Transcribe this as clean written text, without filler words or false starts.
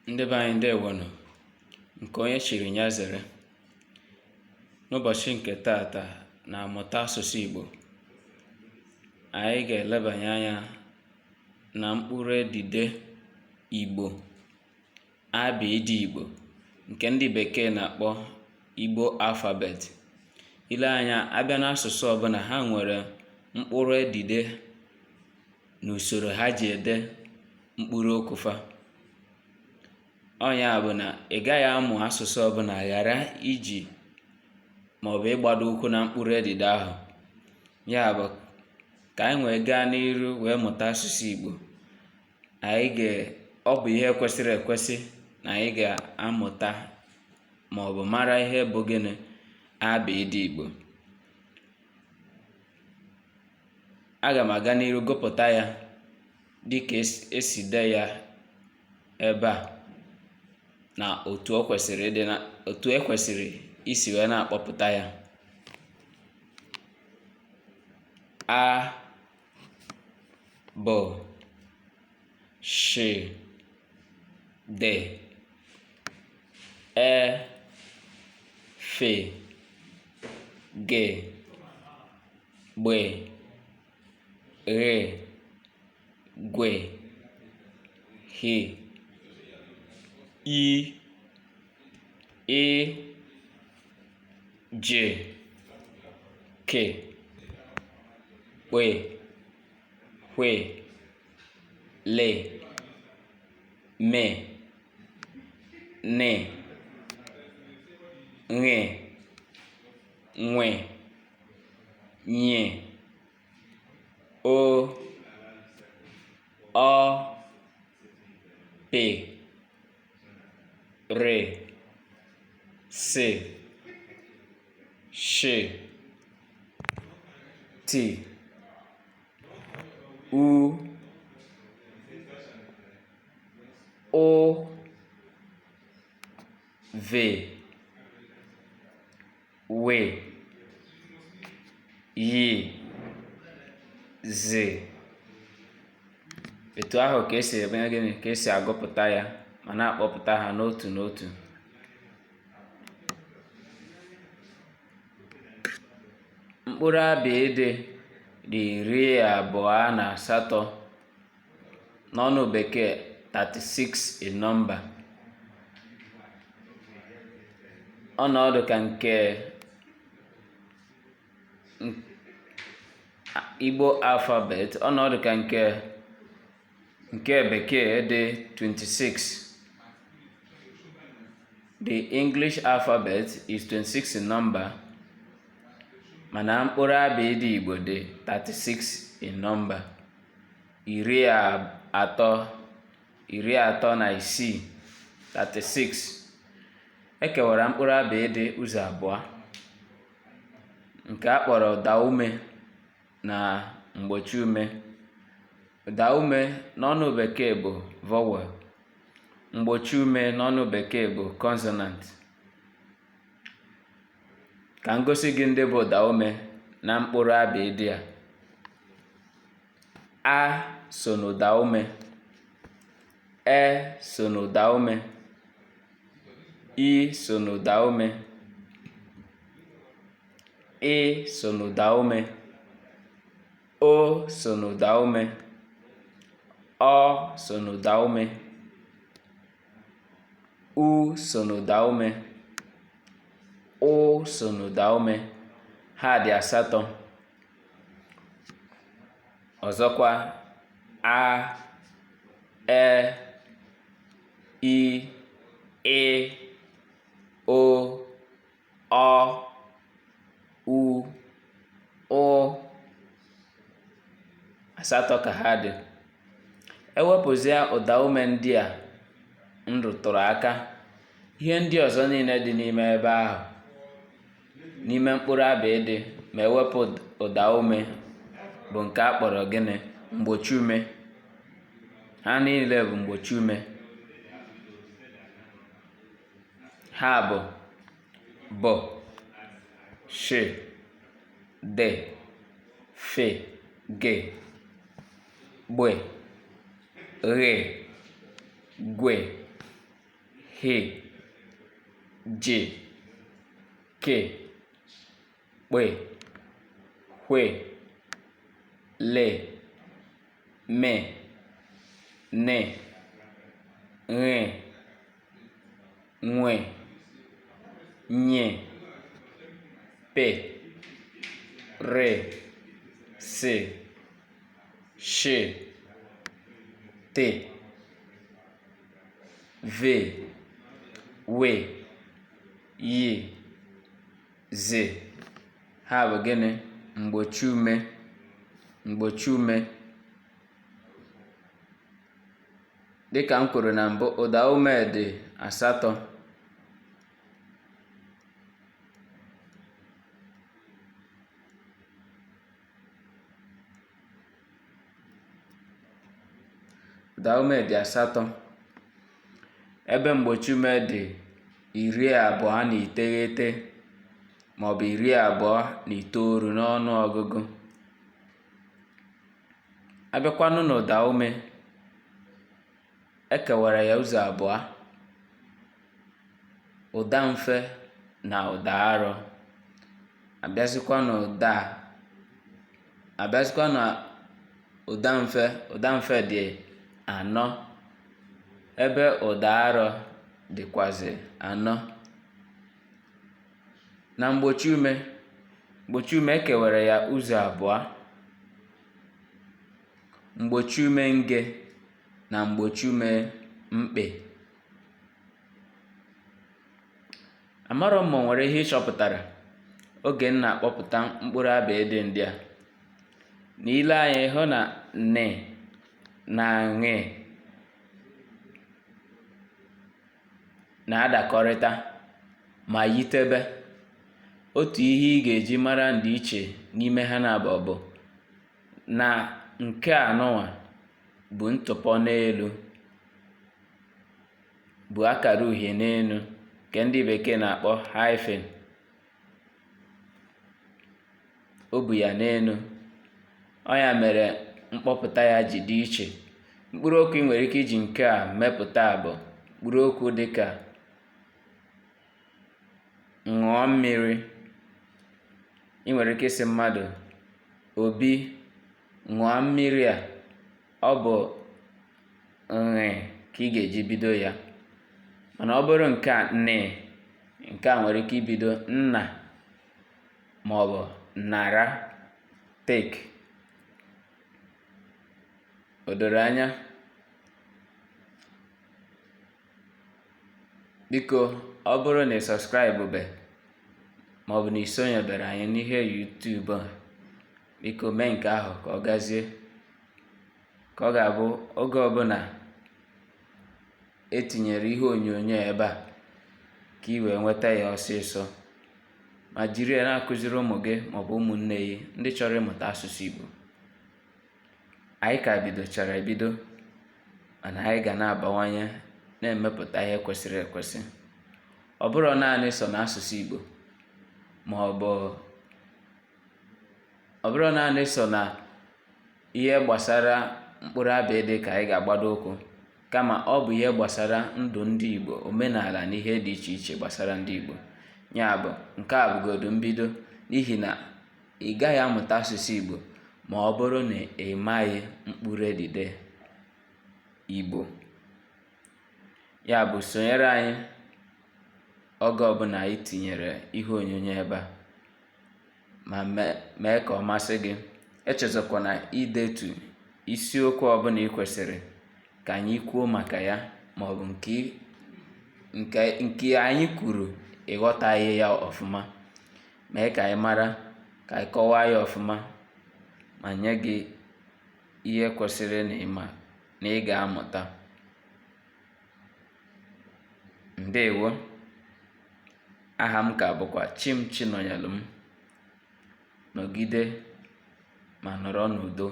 Ndị be anyị ndewonu, nke onye chiri ya zere. N'ụbọchị nke taata na amụta asụsụ Igbo, anyị ga-elebanye anya na mkpụrụ edide Igbo, abịdị Igbo, nke ndị bekee na-akpọ Igbo alfabet. Ile anya abịa n'asụsụ ọbụla, ha nwere mkpụrụ edide na usoro ha ji ede mkpụrụ okwu fa. Ọnya bụ na ị gaghị amụ asụsụ ọbụla ghara iji maọbụ ịgbado ụkwụ na mkpụrụ edide ahụ. Ya bụ ka anyị wee gaa n'iru wee mụta asụsụ Igbo, ọ bụ ihe kwesịrị ekwesị na anyị ga-amụta maọbụ mara ihe bụ gịnị abịdị Igbo. Aga m aga n'iru gụpụta ya dịka esi dee ya ebe a, na otu ekwesịrị isi wee na-akpọpụta ya. A bụ sh dị e fe ge gbe ghe gwe he i je ke kwe hwe le me ne nge nwe nye o ọ pe re se she ti u o ve we yi zi. Etu ahụ ka esi agụpụta ya ma na-akpọpụta ha n'otu n'otu. Mkpụrụ abịdị dị 28 n'ọnụ bekee, 36 in number. Ọnọdụ ka nke Igbo alphabet, ọnọdụ ka nke bekee dị 26. The English alphabet is 26 in number, mana mkpụrụ abịdị Igbo dị 36 in number, 36. Ekewara mkpụrụ abịdị ụzọ abụọ, nke a kpọrọ ụdaume na mgbochi ume. Ụdaume n'ọnụ bekee bụ vowel, mgbochi ume n'ọnụ bekee bụ consonant. Ka m gosi gị ndị bụ ụdaume na mkpụrụ abịdị a. A so n'ụdaume, e so n'ụdaume, i so n'ụdaume, ị so n'ụdaume, o so n'ụdaume, ọ so n'ụdaume, u so n'ụdaume, ụ so n'ụdaume. Ha dị 8. Ọzọkwa, a, e, i, ị, o, ọ, u, ụ. 8 ka ha dị. Ewepụzie ụdaume ndị a m rụtụrụ aka, ihe ndị ọzọ niile dị n'ime ebe ahụ, n'ime mkpụrụ abịdị, ma ewepụ ụdaume, bụ nke a kpọrọ gịnị? Mgbochi ume. Ha niile bụ mgbochi ume. Ha bụ bụ, shi, dị, fe, ge, gbe, ghe, gwe, he, ji, ke, kpe, hwe, le, me, ne, nge, nwe, nye, pe, re, se, she, te, ve, we, yi, zi. Ha bụ gịnị? Mgbochi ume. Mgbochi ume. Dịka m kwuru na mbụ, ụda ume dị 8. Ụda ume dị 8, ebe mgbochi ume dị 29 maọbụ 29 n'ọnụ ọgụgụ. Abịakwanụ n'ụda ume, ekewara ya ụzọ abụọ: ụda mfe na ụda arọ. Abịazikwa na ụda mfe. Ụda mfe dị 4, ebe ụda arọ dịkwazị 4. Na mgbochi ume ekewara ya ụzọ abụọ: mgbochi ume nge na mgbochi ume mkpe. Amarọ m ma o nwere ihe ị chọpụtara oge m na-akpọpụta mkpụrụ abịịdị ndị a. N'ile anya, ịhụ na nne na nge na-adakọrịta ma yitebe. Otu ihe ị ga-eji mara ndịiche n'ime ha na-abụ bụ na nke anụnwa bụ ntụpọ n'elu, bụ akara uhie n'elu, nke ndị bekee na-akpọ hyphen. O bu ya n'elu. Ọ ya mere mkpọpụta ya ji dị iche. Mkpụrụ okwu ị nwere ike iji nke a mepụta bụ mkpụrụ okwu dịka ṅụọ mmiri. Ị nwere ike ịsị mmadụ, Obi, ṅụọ mmiri a. Ọ bụ nri ka ị ga-eji bido ya. Mana ọ bụrụ nke a nne, nke a nwere ike ibido nna maọbụ nara, take. O doro anya? Biko, ọ bụrụ na ị sọskraịbụbe maọbụ na ị sonyebere anyị n'ihe YouTube a, biko mee nke ahụ ka ọ gazie, ka ọ ga-abụ oge ọbụla etinyere ihe onyonyo ebe a ka ị wee nweta ya ọsịsọ, ma jiri ya na-akụziri ụmụ gị maọbụ ụmụnne gị ndị chọrọ ịmụta asụsụ Igbo. Anyị ka bidochara ebido, mana anyị ga na-abawanye na-emepụta ihe kwesịrị ekwesị. Ọ bụrụ naanị so n'asụsụ Igbo, maọbụ ọ bụrụ naanị so na ihe gbasara mkpụrụ abịịdị ka anyị ga-agbado ụkwụ, kama ọ bụ ihe gbasara ndụ ndị Igbo, omenala na ihe dị iche iche gbasara ndị Igbo. Ya bụ, nke a bụgodu mbido, n'ihi na ị gaghị amụta asụsụ Igbo ma ọ bụrụ na ị maghị mkpụrụ edide Igbo. Ya bụ, sonyere anyị oge ọbụla anyị tinyere ihe onyonyo ebe a, ma mee ka ọ masị gị. Echezọkwana idetu isiokwu ọbụla ị kwesịrị ka anyị kwuo maka ya, maọbụ nke anyị kwuru ịghọtaghị ya ọfụma. Mee ka anyị mara, ka anyị kọwaa ya ọfụma, ma nye gị ihe kwesịrị na ị ga-amụta. Ndewo. Aha m ka bụkwa Chim Chinonyelum. Nọgide ma nọrọ n'udo.